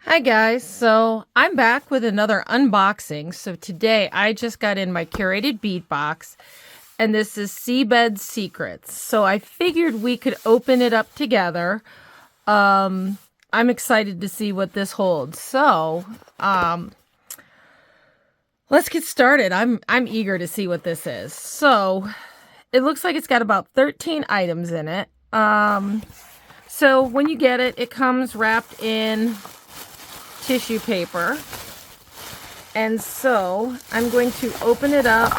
Hi guys, so I'm back with another unboxing. So today I just got in my Curated Beadbox, and this is Seabed Secrets. So I figured we could open it up together. I'm excited to see what this holds. So let's get started. I'm eager to see what this is. So it looks like it's got about 13 items in it. So when you get it, it comes wrapped in tissue paper, and so I'm going to open it up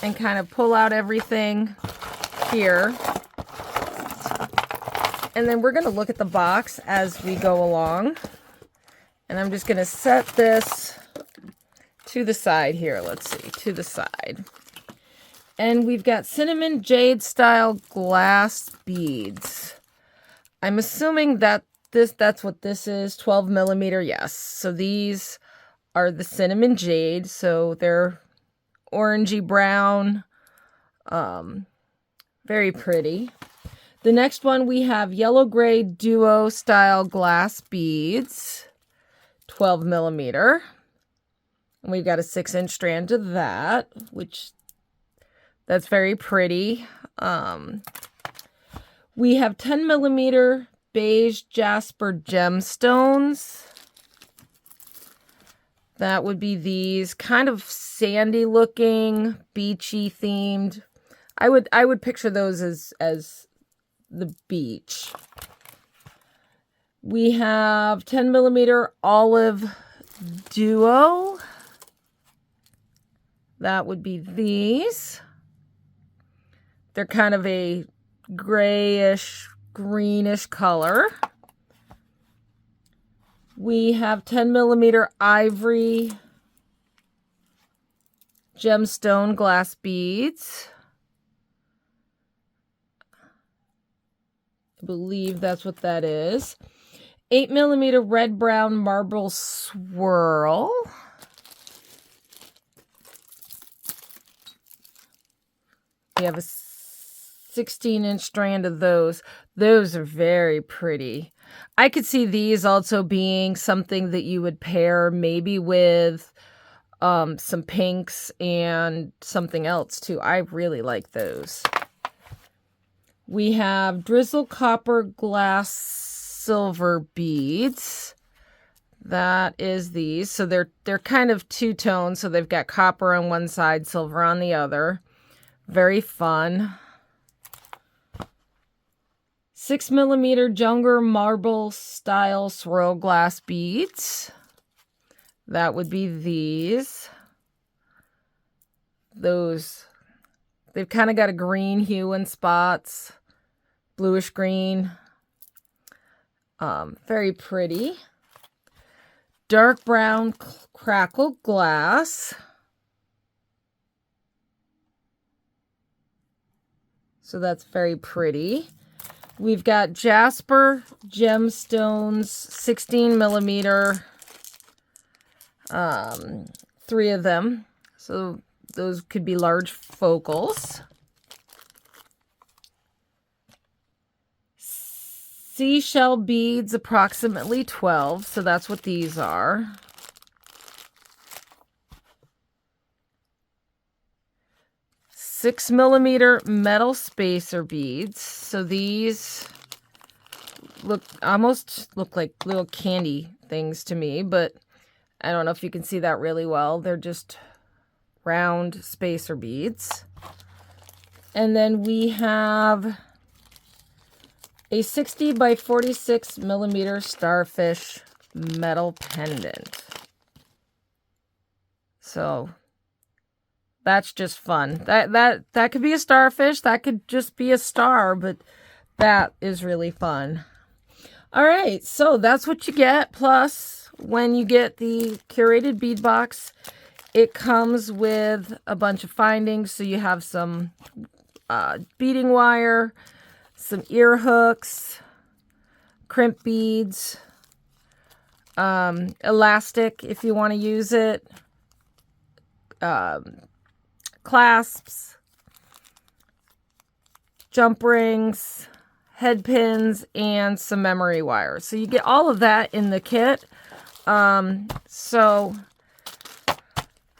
and kind of pull out everything here, and then we're going to look at the box as we go along. And I'm just going to set this to the side here. Let's see, to the side. And we've got cinnamon jade style glass beads. I'm assuming that that's what this is, 12 millimeter. Yes. So these are the cinnamon jade. So they're orangey brown. Very pretty. The next one we have yellow gray duo style glass beads, 12 millimeter. And we've got a 6-inch strand to that, which that's very pretty. We have 10 millimeter beige jasper gemstones. That would be these, kind of sandy looking, beachy themed. I would picture those as the beach. We have 10 millimeter olive duo. That would be these. They're kind of a grayish, greenish color. We have 10 millimeter ivory gemstone glass beads. I believe that's what that is. 8 millimeter red brown marble swirl. We have a 16-inch strand of those. Those are very pretty. I could see these also being something that you would pair maybe with some pinks and something else too. I really like those. We have drizzle copper glass silver beads. That is these. So they're kind of two-tone. So they've got copper on one side, silver on the other. Very fun. 6 millimeter Junger marble style swirl glass beads. That would be these. Those, they've kind of got a green hue in spots, bluish green. Very pretty. Dark brown crackle glass. So that's very pretty. We've got jasper gemstones, 16 millimeter, 3 of them. So those could be large focals. Seashell beads, approximately 12. So that's what these are. Six millimeter metal spacer beads. So these almost look like little candy things to me, but I don't know if you can see that really well. They're just round spacer beads. And then we have a 60 by 46 millimeter starfish metal pendant. So that's just fun. That could be a starfish. That could just be a star, but that is really fun. All right, so that's what you get. Plus, when you get the Curated Beadbox, it comes with a bunch of findings. So you have some beading wire, some ear hooks, crimp beads, elastic if you want to use it, clasps, jump rings, head pins, and some memory wires. So you get all of that in the kit. So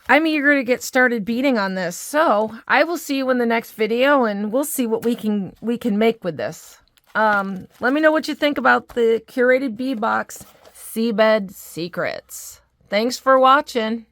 I'm eager to get started beading on this. So I will see you in the next video, and we'll see what we can make with this. Let me know what you think about the Curated Beadbox Seabed Secrets. Thanks for watching.